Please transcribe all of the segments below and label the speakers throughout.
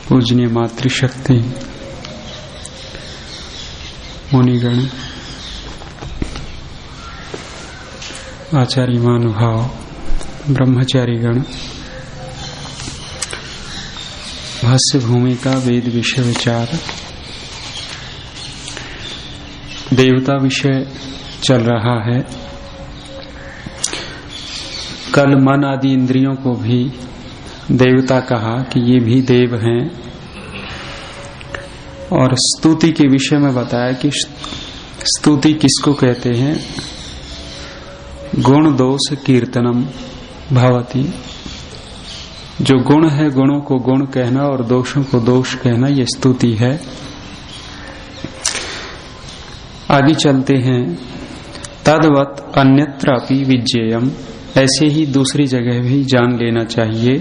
Speaker 1: पूजनीय मातृशक्ति, मुनिगण, आचार्य महानुभाव, ब्रह्मचारीगण, भाष्य भूमिका वेद विषय विचार, देवता विषय चल रहा है। कल मन आदि इंद्रियों को भी देवता कहा कि ये भी देव हैं, और स्तुति के विषय में बताया कि स्तुति किसको कहते हैं। गुण दोष कीर्तनम भवति, जो गुण है गुणों को गुण कहना और दोषों को दोष कहना, ये स्तुति है। आगे चलते हैं। तद्वत् अन्यत्रापि विज्ञेयम्, ऐसे ही दूसरी जगह भी जान लेना चाहिए।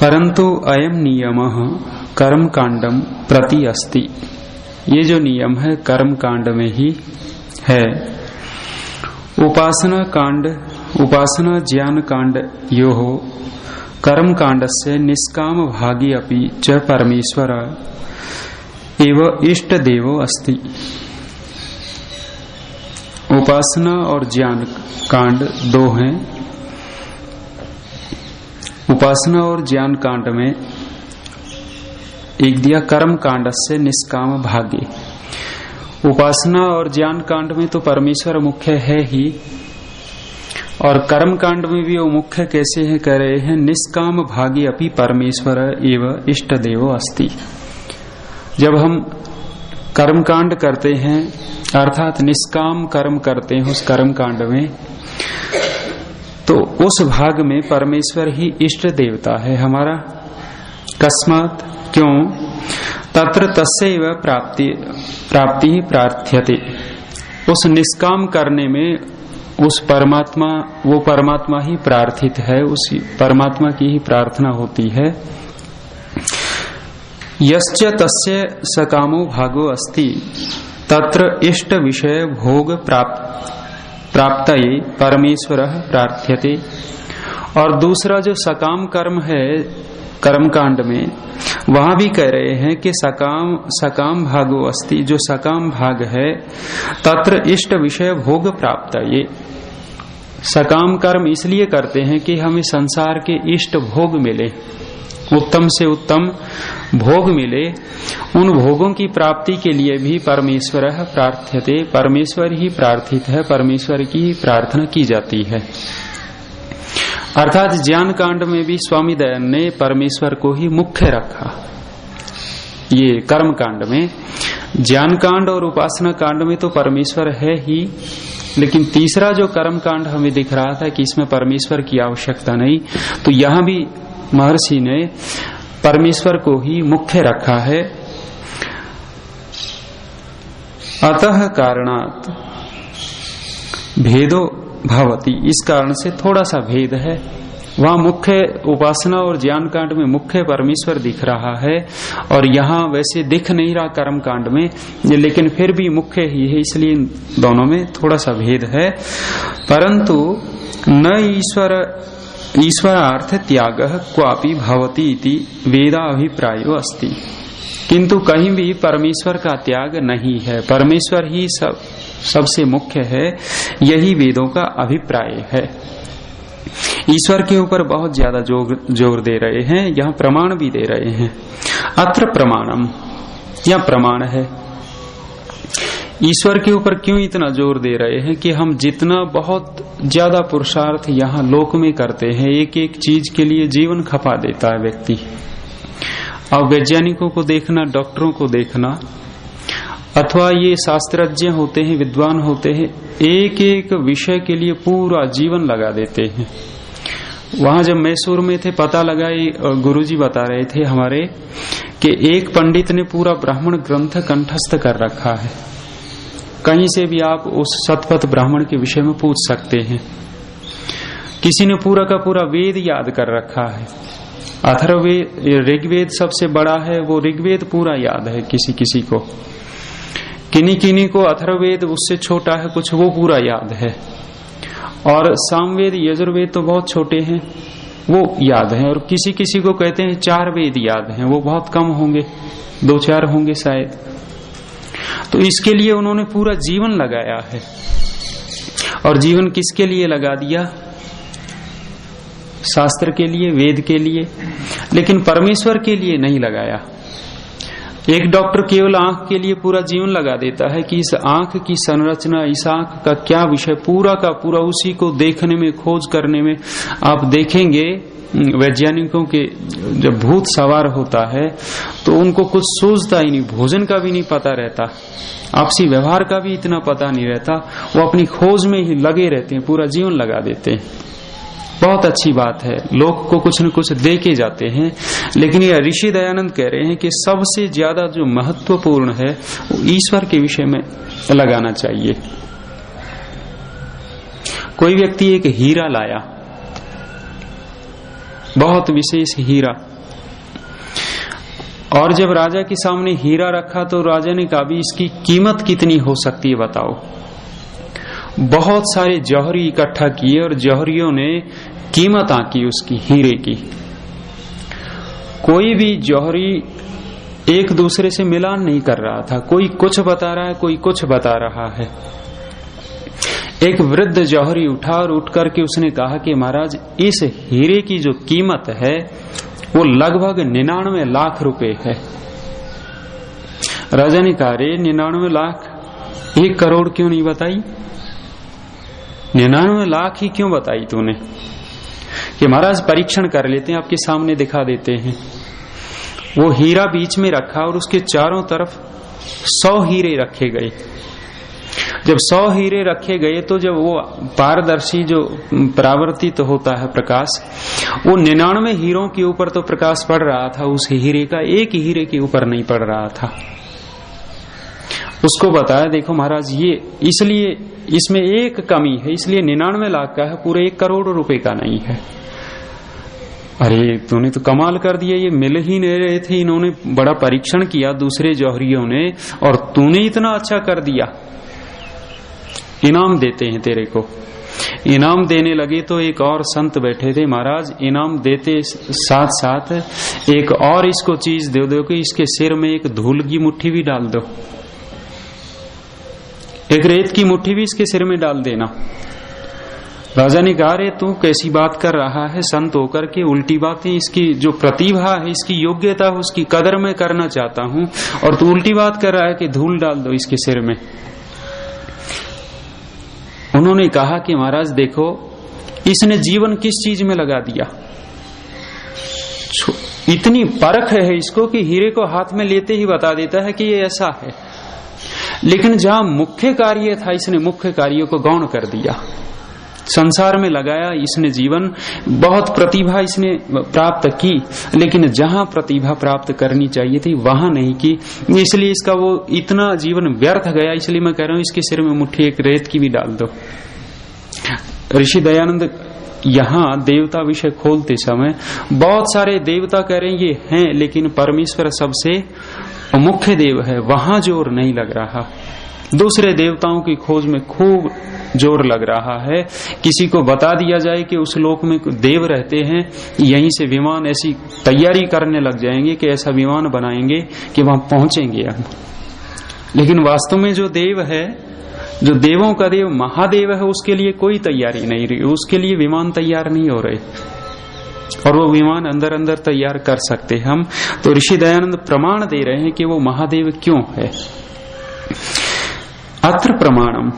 Speaker 1: परंतु अयम नियमः कर्म कांडम प्रति अस्ति, ये जो नियम है कर्म कांड में ही है। उपासना कांड, उपासना ज्ञान कांड यो हो, कर्म कांड से निष्काम भागी अपि च परमेश्वर एव इष्ट देवो अस्ति। उपासना और ज्ञान कांड दो हैं। उपासना और ज्ञान कांड में एक दिया कर्म कांड से निष्काम भागी। उपासना और ज्ञान कांड में तो परमेश्वर मुख्य है ही, और कर्म कांड में भी वो मुख्य कैसे है कह रहे हैं, निष्काम भागी अपि परमेश्वर एव इष्ट देवो अस्ति। जब हम कर्म कांड करते हैं अर्थात निष्काम कर्म करते हैं उस कर्म कांड में, तो उस भाग में परमेश्वर ही इष्ट देवता है हमारा। कस्मात्, क्यों? तत्र तस्यैव प्राप्ति प्रार्थ्यते, उस निष्काम करने में उस परमात्मा, वो परमात्मा ही प्रार्थित है, उस परमात्मा की ही प्रार्थना होती है। यश्च तस्य सकामो भागो अस्ति तत्र इष्ट विषय भोग प्राप्तये परमेश्वर प्रार्थ्यते। और दूसरा जो सकाम कर्म है कर्म कांड में, वहां भी कह रहे हैं कि सकाम भागो अस्ति, जो सकाम भाग है तत्र इष्ट विषय भोग प्राप्तये। सकाम कर्म इसलिए करते हैं कि हमें संसार के इष्ट भोग मिले, उत्तम से उत्तम भोग मिले। उन भोगों की प्राप्ति के लिए भी परमेश्वर प्रार्थ्यते, परमेश्वर ही प्रार्थित है, परमेश्वर की प्रार्थना की जाती है। अर्थात ज्ञान कांड में भी स्वामी दयानंद ने परमेश्वर को ही मुख्य रखा। ये कर्म कांड में, ज्ञान कांड और उपासना कांड में तो परमेश्वर है ही, लेकिन तीसरा जो कर्म कांड हमें दिख रहा था कि इसमें परमेश्वर की आवश्यकता नहीं, तो यहां भी महर्षि ने परमेश्वर को ही मुख्य रखा है। अतः कारणात् भेदो भवति, इस कारण से थोड़ा सा भेद है। वहां मुख्य उपासना और ज्ञान कांड में मुख्य परमेश्वर दिख रहा है, और यहाँ वैसे दिख नहीं रहा कर्म कांड में, लेकिन फिर भी मुख्य ही है, इसलिए दोनों में थोड़ा सा भेद है। परंतु न ईश्वरार्थ त्याग क्वापि भवति इति वेदाभिप्रायो अस्ति, किंतु कहीं भी परमेश्वर का त्याग नहीं है, परमेश्वर ही सबसे मुख्य है, यही वेदों का अभिप्राय है। ईश्वर के ऊपर बहुत ज्यादा जोर दे रहे हैं, यहाँ प्रमाण भी दे रहे हैं। अत्र प्रमाणम, यह प्रमाण है। ईश्वर के ऊपर क्यों इतना जोर दे रहे हैं कि हम जितना बहुत ज्यादा पुरुषार्थ यहाँ लोक में करते हैं, एक एक चीज के लिए जीवन खपा देता है व्यक्ति। अब वैज्ञानिकों को देखना, डॉक्टरों को देखना, अथवा ये शास्त्रज्ञ होते हैं, विद्वान होते हैं, एक एक विषय के लिए पूरा जीवन लगा देते हैं। वहां जब मैसूर में थे, पता लगा, गुरुजी बता रहे थे हमारे कि एक पंडित ने पूरा ब्राह्मण ग्रंथ कंठस्थ कर रखा है। कहीं से भी आप उस शतपथ ब्राह्मण के विषय में पूछ सकते हैं। किसी ने पूरा का पूरा वेद याद कर रखा है, अथर्ववेद, ऋग्वेद सबसे बड़ा है, वो ऋग्वेद पूरा याद है किसी किसी को, किन्हीं किन्हीं को अथर्ववेद उससे छोटा है कुछ, वो पूरा याद है, और सामवेद यजुर्वेद तो बहुत छोटे हैं वो याद है, और किसी किसी को कहते हैं 4 वेद याद हैं, वो बहुत कम होंगे, 2-4 होंगे शायद। तो इसके लिए उन्होंने पूरा जीवन लगाया है, और जीवन किसके लिए लगा दिया? शास्त्र के लिए, वेद के लिए, लेकिन परमेश्वर के लिए नहीं लगाया। एक डॉक्टर केवल आंख के लिए पूरा जीवन लगा देता है कि इस आंख की संरचना, इस आंख का क्या विषय, पूरा का पूरा उसी को देखने में, खोज करने में। आप देखेंगे वैज्ञानिकों के जब भूत सवार होता है तो उनको कुछ सूझता ही नहीं, भोजन का भी नहीं पता रहता, आपसी व्यवहार का भी इतना पता नहीं रहता, वो अपनी खोज में ही लगे रहते हैं, पूरा जीवन लगा देते हैं। बहुत अच्छी बात है, लोग को कुछ न कुछ दे के जाते हैं, लेकिन ये ऋषि दयानंद कह रहे हैं कि सबसे ज्यादा जो महत्वपूर्ण है वो ईश्वर के विषय में लगाना चाहिए। कोई व्यक्ति एक हीरा लाया, बहुत विशेष हीरा, और जब राजा के सामने हीरा रखा तो राजा ने कहा भी इसकी कीमत कितनी हो सकती है बताओ। बहुत सारे जौहरी इकट्ठा किए और जौहरियों ने कीमत आंकी उसकी, हीरे की। कोई भी जौहरी एक दूसरे से मिलान नहीं कर रहा था, कोई कुछ बता रहा है, कोई कुछ बता रहा है। एक वृद्ध जौहरी उठा और उठ करके उसने कहा कि महाराज इस हीरे की जो कीमत है वो लगभग 99 लाख रुपए है। राजा ने कहा रे 99 लाख, 1 करोड़ क्यों नहीं बताई? 99 लाख ही क्यों बताई तूने? कि महाराज परीक्षण कर लेते हैं, आपके सामने दिखा देते हैं। वो हीरा बीच में रखा और उसके चारों तरफ 100 हीरे रखे गए। जब 100 हीरे रखे गए तो जब वो पारदर्शी जो परावर्तित होता है प्रकाश, वो 99 हीरों के ऊपर तो प्रकाश पड़ रहा था, उस हीरे का एक हीरे के ऊपर नहीं पड़ रहा था। उसको बताया देखो महाराज ये इसलिए इसमें एक कमी है, इसलिए 99 लाख का है, पूरे 1 करोड़ रुपए का नहीं है। अरे तूने तो कमाल कर दिया, ये मिल ही नहीं रहे थे, इन्होंने बड़ा परीक्षण किया दूसरे जौहरियों ने और तूने इतना अच्छा कर दिया, इनाम देते हैं तेरे को। इनाम देने लगे तो एक और संत बैठे थे, महाराज इनाम देते साथ साथ एक और इसको चीज दे दो कि इसके सिर में एक धूल की मुट्ठी भी डाल दो, एक रेत की मुट्ठी भी इसके सिर में डाल देना। राजा ने कहा रे तू कैसी बात कर रहा है, संत होकर के उल्टी बातें, इसकी जो प्रतिभा है, इसकी योग्यता है, उसकी कदर मैं करना चाहता हूं और तू उल्टी बात कर रहा है कि धूल डाल दो इसके सिर में। उन्होंने कहा कि महाराज देखो इसने जीवन किस चीज में लगा दिया, इतनी परख है इसको कि हीरे को हाथ में लेते ही बता देता है कि ये ऐसा है, लेकिन जहां मुख्य कार्य था इसने मुख्य कार्यों को गौण कर दिया, संसार में लगाया इसने जीवन, बहुत प्रतिभा इसने प्राप्त की, लेकिन जहां प्रतिभा प्राप्त करनी चाहिए थी वहां नहीं की, इसलिए इसका वो इतना जीवन व्यर्थ गया। इसलिए मैं कह रहा हूं इसके सिर में मुट्ठी एक रेत की भी डाल दो। ऋषि दयानंद यहाँ देवता विषय खोलते समय बहुत सारे देवता कह रहे हैं ये हैं, लेकिन परमेश्वर सबसे मुख्य देव है, वहां जोर नहीं लग रहा। दूसरे देवताओं की खोज में खूब जोर लग रहा है। किसी को बता दिया जाए कि उस लोक में देव रहते हैं, यहीं से विमान ऐसी तैयारी करने लग जाएंगे कि ऐसा विमान बनाएंगे कि वहां पहुंचेंगे हम। लेकिन वास्तव में जो देव है, जो देवों का देव महादेव है, उसके लिए कोई तैयारी नहीं रही, उसके लिए विमान तैयार नहीं हो रहे, और वो विमान अंदर अंदर तैयार कर सकते हम। तो ऋषि दयानंद प्रमाण दे रहे हैं कि वो महादेव क्यों है। अत्र प्रमाणम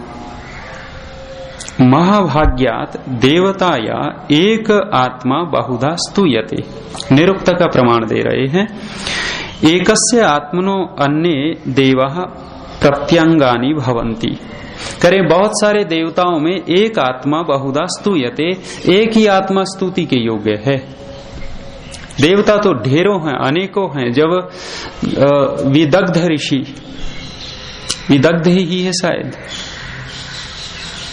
Speaker 1: महाभाग्यात देवताया एक आत्मा बहुधा स्तूयते, निरुक्त का प्रमाण दे रहे हैं। एकस्य आत्मनो अन्ये देवः प्रत्यंगानि भवन्ति, करें बहुत सारे देवताओं में एक आत्मा बहुधा स्तूयते, एक ही आत्मा स्तुति के योग्य है। देवता तो ढेरों हैं, अनेकों हैं। जब विदग्ध ऋषि विदग्ध ही है शायद।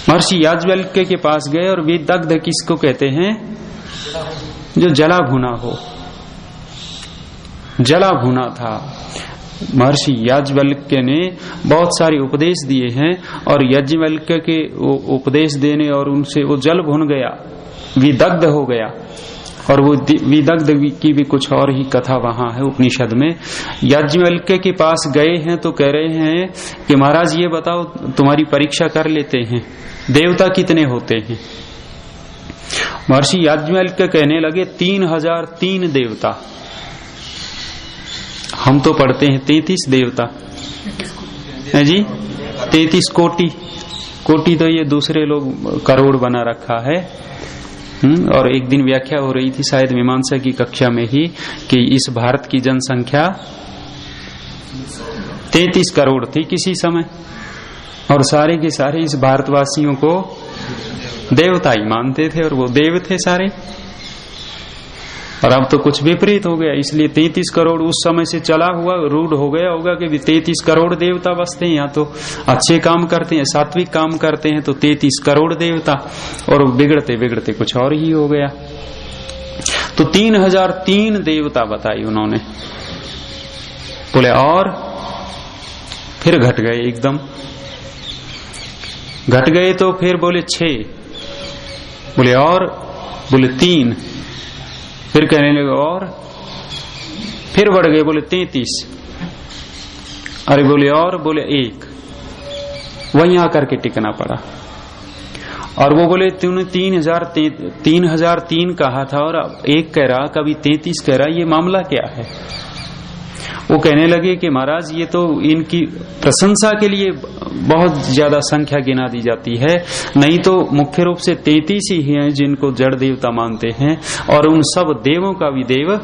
Speaker 1: महर्षि याज्ञवल्क्य के पास गए और विदग्ध किसको कहते हैं? जो जला भुना हो, जला भुना था। महर्षि याज्ञवल्क्य ने बहुत सारे उपदेश दिए हैं और याज्ञवल्क्य के उपदेश देने और उनसे वो जल भुन गया, विदग्ध हो गया। और वो विदग्ध की भी कुछ और ही कथा वहां है उपनिषद में। याज्ञवल्क्य के पास गए हैं तो कह रहे हैं कि महाराज ये बताओ, तुम्हारी परीक्षा कर लेते हैं, देवता कितने होते हैं? महर्षि याज्ञवल्क्य कहने लगे 3003 देवता। हम तो पढ़ते हैं 33 देवता है जी, 33 कोटि। कोटि तो ये दूसरे लोग करोड़ बना रखा है। और एक दिन व्याख्या हो रही थी शायद मीमांसा की कक्षा में ही कि इस भारत की जनसंख्या 33 करोड़ थी किसी समय, और सारे के सारे इस भारतवासियों को देवता ही मानते थे और वो देव थे सारे। और अब तो कुछ विपरीत हो गया, इसलिए 33 करोड़ उस समय से चला हुआ रूढ़ हो गया होगा कि 33 करोड़ देवता बसते हैं, या तो अच्छे काम करते हैं, सात्विक काम करते हैं तो 33 करोड़ देवता, और बिगड़ते बिगड़ते कुछ और ही हो गया। तो 3003 देवता बताई उन्होंने। बोले और फिर घट गए, एकदम घट गए। तो फिर बोले 6, बोले और, बोले 3, फिर कहने लगे और, फिर बढ़ गए, बोले 33, अरे बोले और, बोले 1, वहीं आकर के टिकना पड़ा। और वो बोले तूने 3003 कहा था और अब 1 कह रहा, कभी 33 कह रहा, ये मामला क्या है? वो कहने लगे कि महाराज ये तो इनकी प्रशंसा के लिए बहुत ज्यादा संख्या गिना दी जाती है, नहीं तो मुख्य रूप से 33 ही हैं जिनको जड़ देवता मानते हैं, और उन सब देवों का भी देव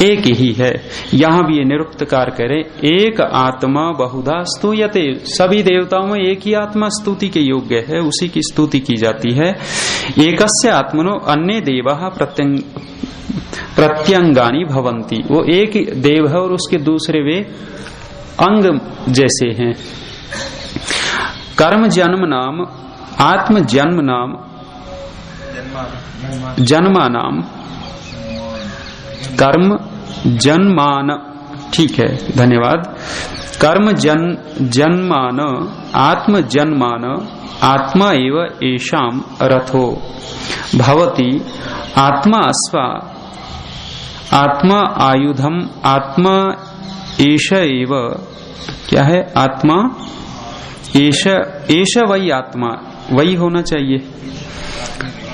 Speaker 1: एक ही है। यहाँ भी ये निरुक्तकार करे, एक आत्मा बहुधा स्तूयते, सभी देवताओं में एक ही आत्मा स्तुति के योग्य है, उसी की स्तुति की जाती है। एकस्य आत्मनो अन्य देवः प्रत्यंगानी भवंती, वो एक देव है और उसके दूसरे वे अंग जैसे हैं। कर्म जन्म नाम आत्म जन्म नाम जन्मा नाम, कर्म जन्मान, ठीक है धन्यवाद। कर्म जन्मान आत्म जन्मान आत्मा एव एषाम रथो भवति, आत्मा अश्वा आत्मा आयुधम आत्मा एष एव, क्या है आत्मा एष वही आत्मा, वही होना चाहिए।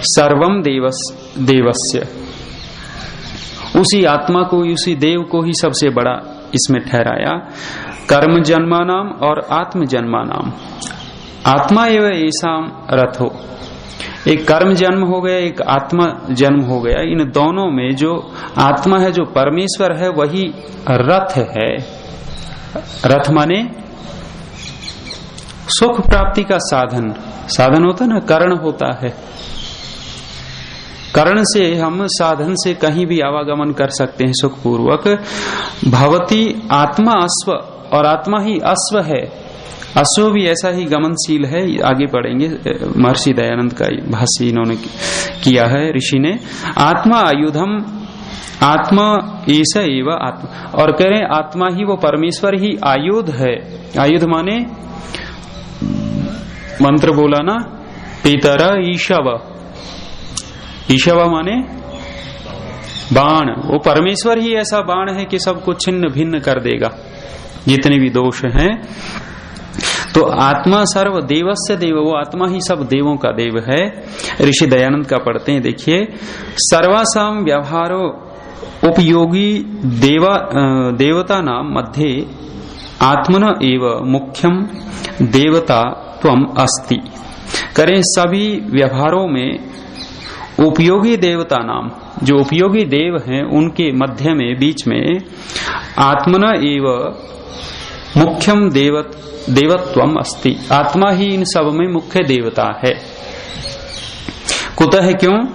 Speaker 1: सर्वम देवस्य, उसी आत्मा को, उसी देव को ही सबसे बड़ा इसमें ठहराया। कर्म जन्मानाम और आत्म जन्मानाम, आत्मा एवं ऐसाम रथो, एक कर्म जन्म हो गया, एक आत्मा जन्म हो गया। इन दोनों में जो आत्मा है, जो परमेश्वर है, वही रथ है। रथ माने सुख प्राप्ति का साधन, साधन होता है ना, करण होता है। करण से हम साधन से कहीं भी आवागमन कर सकते हैं सुखपूर्वक। भवती आत्मा अश्व, और आत्मा ही अश्व है। अश्व भी ऐसा ही गमनशील है, आगे पढ़ेंगे, महर्षि दयानंद का भाष्य इन्होंने किया है ऋषि ने। आत्मा आयुधम आत्मा ऐसा एवं आत्मा, और कह रहे आत्मा ही वो परमेश्वर ही आयुध है। आयुध माने मंत्र बोला ना, पितर ईशव, ईशव माने बाण, वो परमेश्वर ही ऐसा बाण है कि सबको छिन्न भिन्न कर देगा जितने भी दोष हैं। तो आत्मा सर्व देवस्य देव, वो आत्मा ही सब देवों का देव है। ऋषि दयानंद का पढ़ते हैं, देखिए। सर्वासाम व्यवहारो उपयोगी देवता नाम मध्ये आत्मन एव मुख्यम देवता त्वम अस्ति। करें सभी व्यवहारों में उपयोगी देवता नाम, जो उपयोगी देव हैं उनके मध्य में, बीच में आत्मन एव मुख्यम देवत्वम अस्ति, आत्मा ही इन सब में मुख्य देवता है। कुतः क्यों?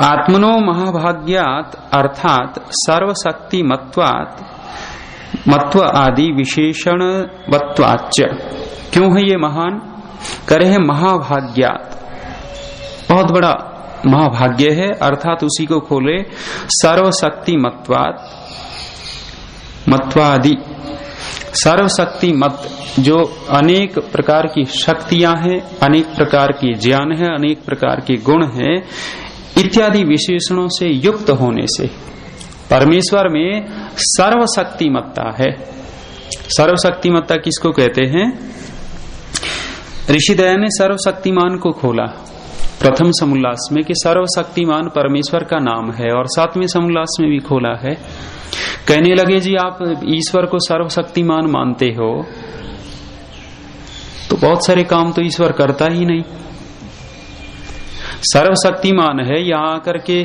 Speaker 1: आत्मनो महाभाग्यात अर्थात सर्वशक्तिमत्वात् मत्व आदि विशेषण वत्वाच्य। क्यों है ये महान? करे है महाभाग्यात, बहुत बड़ा महाभाग्य है, अर्थात उसी को खोले सर्वशक्ति मत्वात, मत्वादि सर्वशक्ति मत, जो अनेक प्रकार की शक्तियां हैं, अनेक प्रकार की ज्ञान है, अनेक प्रकार के गुण हैं, इत्यादि विशेषणों से युक्त होने से परमेश्वर में सर्वशक्तिमत्ता है। सर्वशक्तिमत्ता किसको कहते हैं? ऋषिदया ने सर्वशक्तिमान को खोला प्रथम समुल्लास में कि सर्वशक्तिमान परमेश्वर का नाम है, और 7वें समुल्लास में भी खोला है। कहने लगे जी आप ईश्वर को सर्वशक्तिमान मानते हो, तो बहुत सारे काम तो ईश्वर करता ही नहीं। सर्वशक्तिमान है, यहाँ आकर के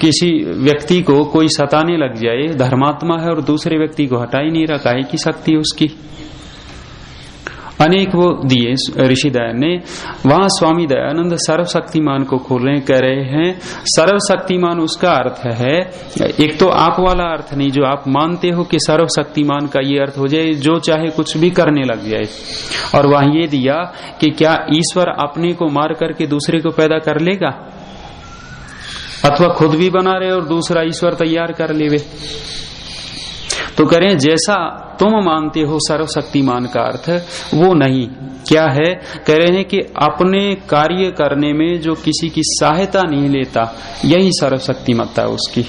Speaker 1: किसी व्यक्ति को कोई सताने लग जाए, धर्मात्मा है, और दूसरे व्यक्ति को हटा ही नहीं रहा, काहे की शक्ति उसकी? अनेक वो दिए ऋषिदयान ने। वहां स्वामी दयानंद सर्वशक्तिमान को खोल रहे, कह रहे हैं सर्वशक्तिमान उसका अर्थ है, एक तो आप वाला अर्थ नहीं जो आप मानते हो कि सर्वशक्तिमान का ये अर्थ हो जाए जो चाहे कुछ भी करने लग जाए, और वहां ये दिया कि क्या ईश्वर अपने को मार करके दूसरे को पैदा कर लेगा, अथवा खुद भी बना रहे और दूसरा ईश्वर तैयार कर लेवे? तो करें जैसा तुम मानते हो सर्वशक्तिमान का अर्थ वो नहीं। क्या है? कह रहे हैं कि अपने कार्य करने में जो किसी की सहायता नहीं लेता, यही सर्वशक्तिमत्ता उसकी,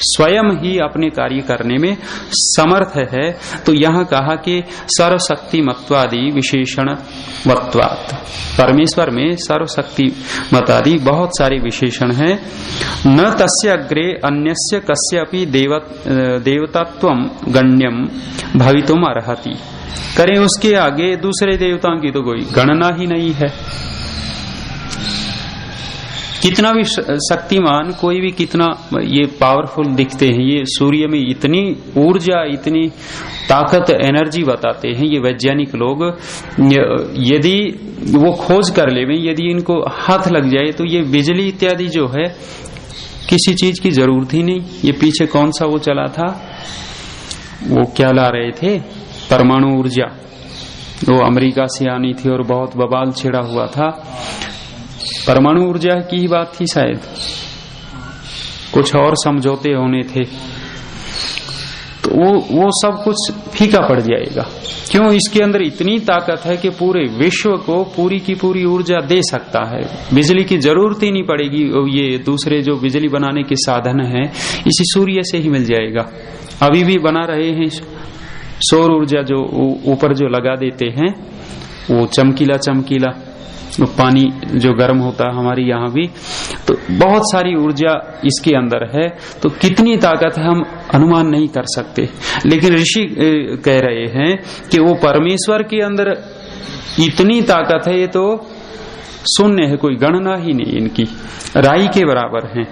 Speaker 1: स्वयं ही अपने कार्य करने में समर्थ है। तो यहाँ कहा कि सर्वशक्तिमत्वादि विशेषण वत्वात्, परमेश्वर में सर्वशक्तिमत्वादि बहुत सारे विशेषण हैं। न तस्य अग्रे अन्यस्य कस्यापि देवतात्वं गण्यम भवितुम अर्हति। करें उसके आगे दूसरे देवताओं की तो कोई गणना ही नहीं है। कितना भी शक्तिमान, कोई भी कितना ये पावरफुल दिखते हैं, ये सूर्य में इतनी ऊर्जा, इतनी ताकत, एनर्जी बताते हैं ये वैज्ञानिक लोग, यदि वो खोज कर ले, यदि इनको हाथ लग जाए तो ये बिजली इत्यादि जो है किसी चीज की जरूरत ही नहीं। ये पीछे कौन सा वो चला था, वो क्या ला रहे थे, परमाणु ऊर्जा, वो अमेरिका से आनी थी और बहुत बवाल छिड़ा हुआ था। परमाणु ऊर्जा की ही बात थी शायद, कुछ और समझौते होने थे, तो वो सब कुछ फीका पड़ जाएगा। क्यों? इसके अंदर इतनी ताकत है कि पूरे विश्व को पूरी की पूरी ऊर्जा दे सकता है, बिजली की जरूरत ही नहीं पड़ेगी। ये दूसरे जो बिजली बनाने के साधन हैं इसी सूर्य से ही मिल जाएगा। अभी भी बना रहे हैं सौर ऊर्जा, जो ऊपर जो लगा देते हैं वो चमकीला चमकीला पानी जो गर्म होता है हमारी यहाँ भी, तो बहुत सारी ऊर्जा इसके अंदर है। तो कितनी ताकत है हम अनुमान नहीं कर सकते, लेकिन ऋषि कह रहे हैं कि वो परमेश्वर के अंदर इतनी ताकत है, ये तो शून्य है, कोई गणना ही नहीं इनकी, राई के बराबर है।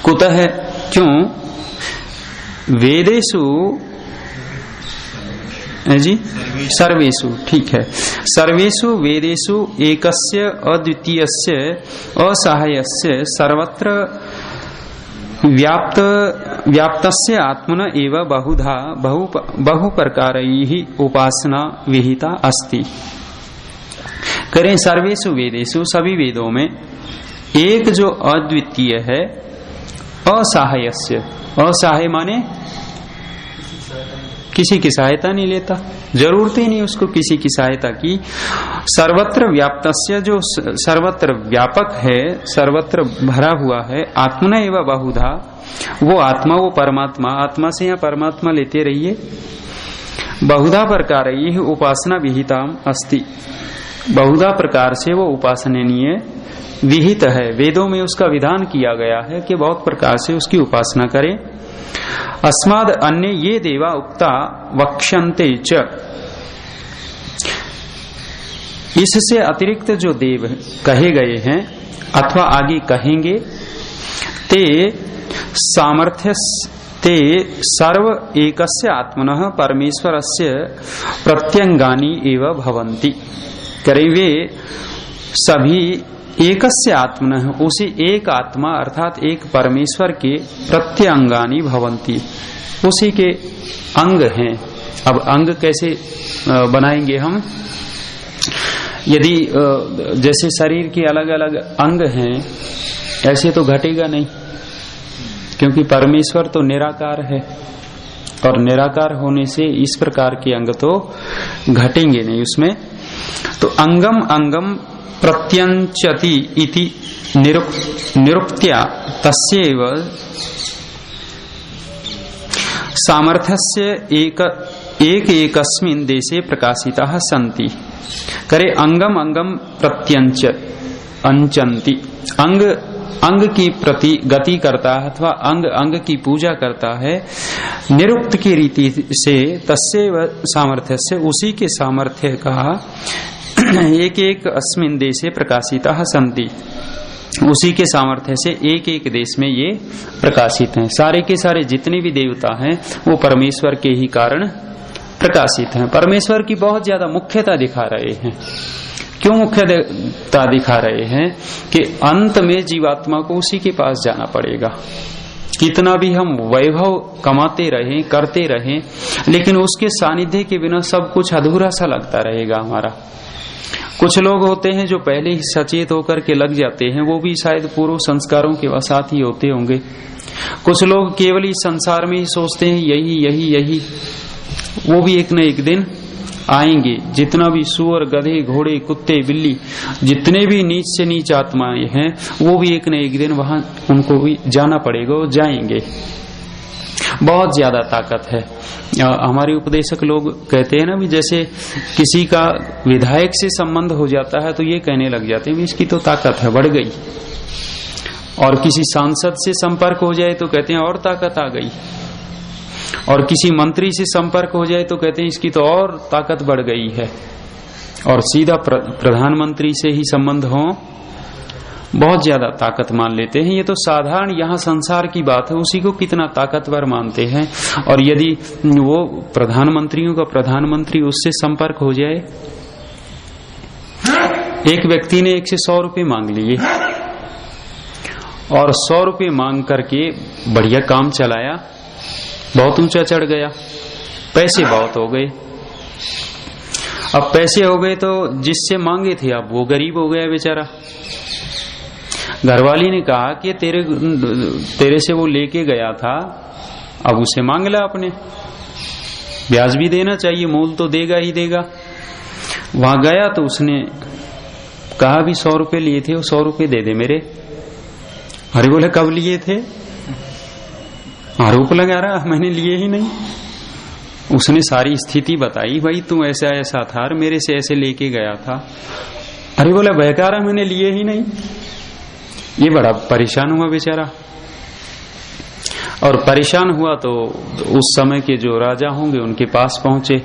Speaker 1: कुतः है? क्यों? वेदेषु जी सर्वेषु, ठीक है, सर्वेषु वेदेषु एकस्य अद्वितीयस्य असहायस्य सर्वत्र व्याप्तस्य आत्मन एव बहुधा बहु प्रकारैः उपासना विहिता अस्ति। करें सर्वेषु वेदेषु, सभी वेदों में एक जो अद्वितीय है, असहायस्य, असहाय माने किसी की सहायता नहीं लेता, जरूरत ही नहीं उसको किसी की सहायता की। सर्वत्र व्याप्तस्य, जो सर्वत्र व्यापक है, सर्वत्र भरा हुआ है, आत्मना एवं बहुधा, वो आत्मा, वो परमात्मा, आत्मा से यहाँ परमात्मा लेते रहिए। बहुधा प्रकार यह उपासना विहिताम अस्ति, बहुधा प्रकार से वो उपासनीय विहित है, वेदों में उसका विधान किया गया है कि बहुत प्रकार से उसकी उपासना करें। अस्माद अन्य ये देवा उक्ता वक्ष्यन्ते च, इससे अतिरिक्त जो देव कहे गए हैं अथवा आगे कहेंगे, ते सामर्थ्य ते सर्व एकस्य आत्मनः परमेश्वरस्य प्रत्यंगानि एव भवन्ति। करे वे सभी एकस्य आत्मनः, उसी एक आत्मा अर्थात एक परमेश्वर के प्रत्यंगानि भवन्ति, उसी के अंग हैं। अब अंग कैसे बनाएंगे हम? यदि जैसे शरीर के अलग अलग अंग हैं, ऐसे तो घटेगा नहीं, क्योंकि परमेश्वर तो निराकार है और निराकार होने से इस प्रकार के अंग तो घटेंगे नहीं उसमें। तो अंगम अंगम प्रत्यंचति इति निरुक्त्या तस्यैव सामर्थ्यस्य एकस्मिन् देशे प्रकाशिताः सन्ति। करे अंगम अंगम प्रत्यंचन्ति, अंग अंग की प्रति गति करता है अथवा अंग अंग की पूजा करता है निरुक्त की रीति से, तस्यैव सामर्थ्य से, उसी के सामर्थ्य का एक एक अस्मिन् देशे प्रकाशिताः सन्ति, उसी के सामर्थ्य से एक एक देश में ये प्रकाशित हैं। सारे के सारे जितने भी देवता हैं वो परमेश्वर के ही कारण प्रकाशित हैं। परमेश्वर की बहुत ज्यादा मुख्यता दिखा रहे हैं। क्यों मुख्यता दिखा रहे हैं? कि अंत में जीवात्मा को उसी के पास जाना पड़ेगा। कितना भी हम वैभव कमाते रहें, करते रहें, लेकिन उसके सानिध्य के बिना सब कुछ अधूरा सा लगता रहेगा हमारा। कुछ लोग होते हैं जो पहले ही सचेत होकर के लग जाते हैं, वो भी शायद पूर्व संस्कारों के वसात ही होते होंगे। कुछ लोग केवल इस संसार में ही सोचते हैं यही यही यही, वो भी एक न एक दिन आएंगे। जितना भी सूअर, गधे, घोड़े, कुत्ते, बिल्ली, जितने भी नीच से नीच आत्माएं हैं, वो भी एक न एक दिन वहां उनको भी जाना पड़ेगा, वो जाएंगे। बहुत ज्यादा ताकत है। हमारे उपदेशक लोग कहते हैं ना भी, जैसे किसी का विधायक से संबंध हो जाता है तो ये कहने लग जाते हैं इसकी तो ताकत है, बढ़ गई। और किसी सांसद से संपर्क हो जाए तो कहते हैं और ताकत आ गई। और किसी मंत्री से संपर्क हो जाए तो कहते हैं इसकी तो और ताकत बढ़ गई है। और सीधा प्रधानमंत्री से ही संबंध हो, बहुत ज्यादा ताकत मान लेते हैं। ये तो साधारण यहाँ संसार की बात है, उसी को कितना ताकतवर मानते हैं। और यदि वो प्रधानमंत्रियों का प्रधानमंत्री उससे संपर्क हो जाए, एक व्यक्ति ने 1 से 100 रुपये मांग लिए और 100 रुपये मांग करके बढ़िया काम चलाया, बहुत ऊंचा चढ़ गया, पैसे बहुत हो गए। अब पैसे हो गए तो जिससे मांगे थे अब वो गरीब हो गया बेचारा। घरवाली ने कहा कि तेरे से वो लेके गया था, अब उसे मांग ला, अपने ब्याज भी देना चाहिए, मूल तो देगा ही देगा। वहां गया तो उसने कहा भी 100 रुपये लिए थे, वो 100 रुपये दे दे मेरे। अरे बोले कब लिए थे? आरोप लगा रहा मैंने लिए ही नहीं। उसने सारी स्थिति बताई, भाई तू ऐसा ऐसा था, मेरे से ऐसे लेके गया था। अरे बोला बहकारा मैंने लिए ही नहीं। ये बड़ा परेशान हुआ बेचारा। और परेशान हुआ तो उस समय के जो राजा होंगे उनके पास पहुंचे,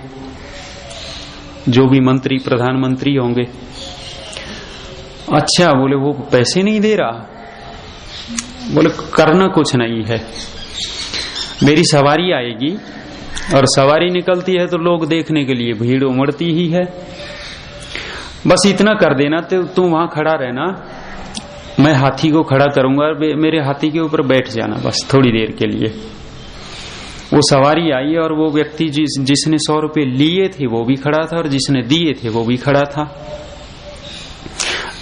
Speaker 1: जो भी मंत्री प्रधानमंत्री होंगे। अच्छा, बोले वो पैसे नहीं दे रहा। बोले करना कुछ नहीं है, मेरी सवारी आएगी और सवारी निकलती है तो लोग देखने के लिए भीड़ उमड़ती ही है, बस इतना कर देना, तू वहां खड़ा रहना, मैं हाथी को खड़ा करूंगा और मेरे हाथी के ऊपर बैठ जाना बस थोड़ी देर के लिए। वो सवारी आई और वो व्यक्ति जिसने 100 रुपये लिए थे वो भी खड़ा था और जिसने दिए थे वो भी खड़ा था।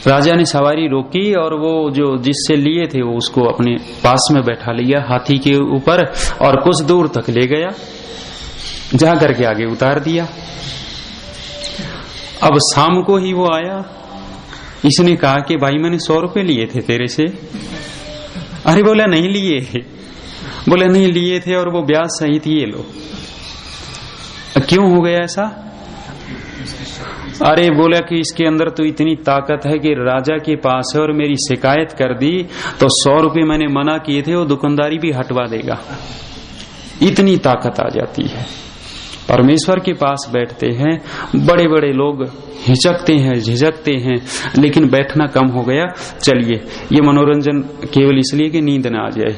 Speaker 1: राजा ने सवारी रोकी और वो जो जिससे लिए थे वो उसको अपने पास में बैठा लिया हाथी के ऊपर और कुछ दूर तक ले गया, जा करके आगे उतार दिया। अब शाम को ही वो आया, इसने कहा कि भाई मैंने 100 रुपये लिए थे तेरे से। अरे बोला नहीं लिए। बोले नहीं लिए थे और वो ब्याज सहित ये लो। क्यों हो गया ऐसा? अरे बोला कि इसके अंदर तो इतनी ताकत है कि राजा के पास है और मेरी शिकायत कर दी तो 100 रुपये मैंने मना किए थे वो दुकानदारी भी हटवा देगा, इतनी ताकत आ जाती है। परमेश्वर के पास बैठते हैं बड़े बड़े लोग हिचकते हैं, झिझकते हैं, लेकिन बैठना कम हो गया। चलिए, ये मनोरंजन केवल इसलिए कि नींद ना आ जाए,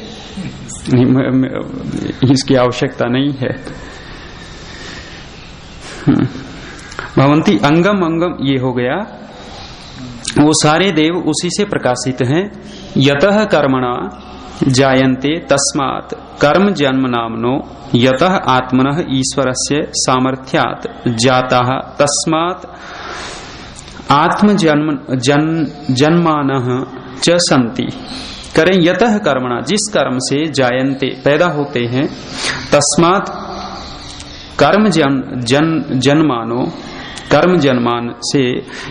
Speaker 1: इसकी आवश्यकता नहीं है। भवंती अंगम अंगम, ये हो गया, वो सारे देव उसी से प्रकाशित हैं। यतः कर्मणा जायन्ते तस्मात् कर्म जन्म नामनो यतः आत्मनः ईश्वरस्य सामर्थ्यात् जाताः तस्मात् जन्मानः च सन्ति। करें यतः कर्मणा, जिस कर्म से जायन्ते पैदा होते हैं, तस्मात् कर्म जन्मानो कर्म जन्मान से,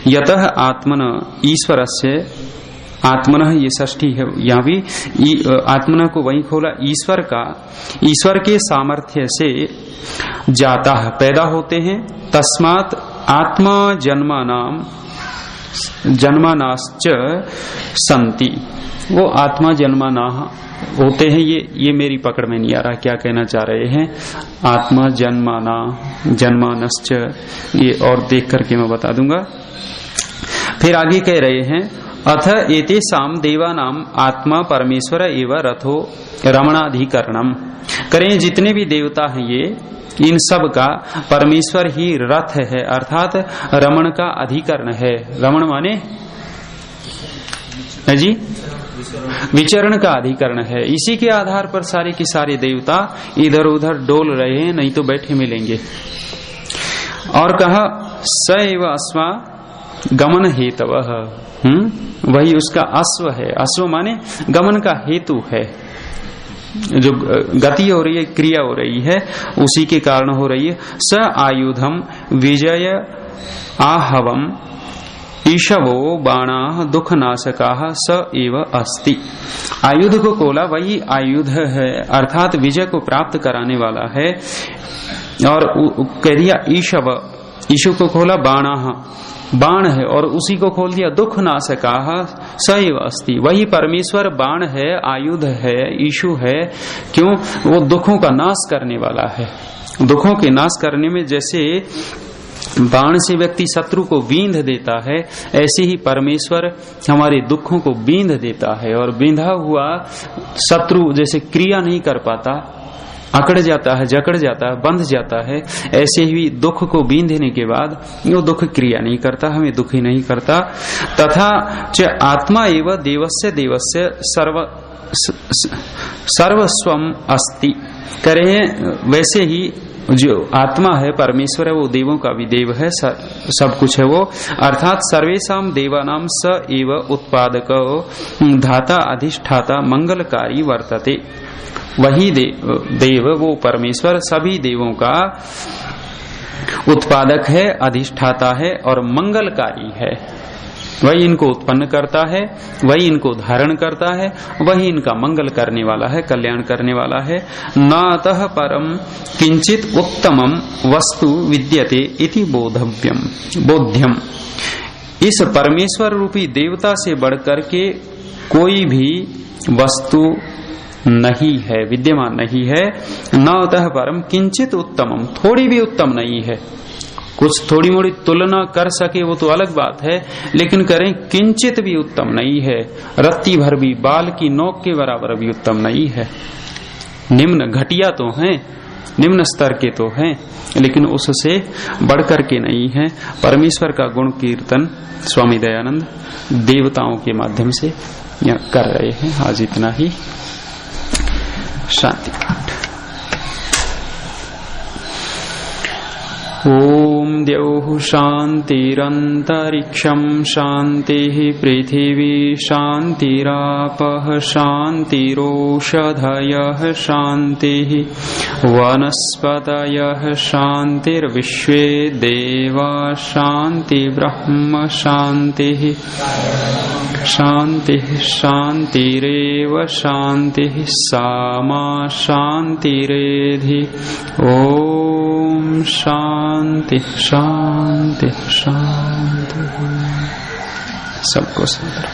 Speaker 1: यतः आत्मन ईश्वरस्य, आत्मन ये षष्ठी है, यहाँ भी आत्मन को वहीं खोला, ईश्वर का, ईश्वर के सामर्थ्य से जाता है पैदा होते हैं, तस्मात् आत्मा जन्मानाश्च संति, वो आत्मा जन्माना होते हैं। ये मेरी पकड़ में नहीं आ रहा क्या कहना चाह रहे हैं, आत्मा जन्मानश्च, ये और देख करके मैं बता दूंगा। फिर आगे कह रहे हैं, अथ एतेषां देवानाम आत्मा परमेश्वर एव रथो रमणाधिकरणम। करें जितने भी देवता हैं ये, इन सब का परमेश्वर ही रथ है, अर्थात रमण का अधिकरण है। रमण माने जी विचरण का अधिकरण है। इसी के आधार पर सारे के सारे देवता इधर उधर डोल रहे हैं, नहीं तो बैठे मिलेंगे। और कहा स एव अस्मा गमन हेतवः, वही उसका अश्व है। अश्व माने गमन का हेतु है, जो गति हो रही है, क्रिया हो रही है, उसी के कारण हो रही है। स आयुधम विजय आहवम ईशवो बाणा दुख नाशका स एव अस्ति। आयुध को खोला, वही आयुध है, अर्थात विजय को प्राप्त कराने वाला है। और कह दिया ईशव, ईशु को खोला, बाणा बाण है, और उसी को खोल दिया दुख नाशका स एव अस्ति। वही परमेश्वर बाण है, आयुध है, ईशु है। क्यों? वो दुखों का नाश करने वाला है। दुखों के नाश करने में जैसे बाण से व्यक्ति शत्रु को बींध देता है, ऐसे ही परमेश्वर हमारे दुखों को बींध देता है। और बींधा हुआ शत्रु जैसे क्रिया नहीं कर पाता, अकड़ जाता है, जकड़ जाता है, बंध जाता है, ऐसे ही दुख को बींधने के बाद वो दुख क्रिया नहीं करता, हमें दुखी नहीं करता। तथा च आत्मा एव देवस्य देवस्य सर्वस्वम अस्ति। करें वैसे ही जो आत्मा है, परमेश्वर है, वो देवों का भी देव है, सब कुछ है वो। अर्थात सर्वेषाम देवानाम स एव उत्पादक धाता अधिष्ठाता मंगलकारी वर्तते। वही देव वो परमेश्वर सभी देवों का उत्पादक है, अधिष्ठाता है और मंगलकारी है। वही इनको उत्पन्न करता है, वही इनको धारण करता है, वही इनका मंगल करने वाला है, कल्याण करने वाला है। नातः परम किंचित उत्तमम वस्तु विद्यते इति बोध्यम। इस परमेश्वर रूपी देवता से बढ़कर के कोई भी वस्तु नहीं है, विद्यमान नहीं है। नातः परम किंचित उत्तमम, थोड़ी भी उत्तम नहीं है। कुछ थोड़ी मोड़ी तुलना कर सके वो तो अलग बात है, लेकिन करें किंचित भी उत्तम नहीं है। रत्ती भर भी, बाल की नोक के बराबर भी उत्तम नहीं है। निम्न घटिया तो हैं, निम्न स्तर के तो हैं, लेकिन उससे बढ़कर के नहीं है। परमेश्वर का गुण कीर्तन स्वामी दयानंद देवताओं के माध्यम से कर रहे हैं। आज इतना ही। शांति पाठ। ओम द्यौः शान्तिरन्तरिक्षं शान्तिः पृथिवी शान्तिरापः शान्तिरोषधयः शान्तिः वनस्पतयः शान्तिर्विश्वे देवा शान्ति ब्रह्म शान्तिः शान्तिः शान्तिरेव शान्तिः सामा शान्तिरेधि। ओम शांति शांति शांति। सबको सुंदर।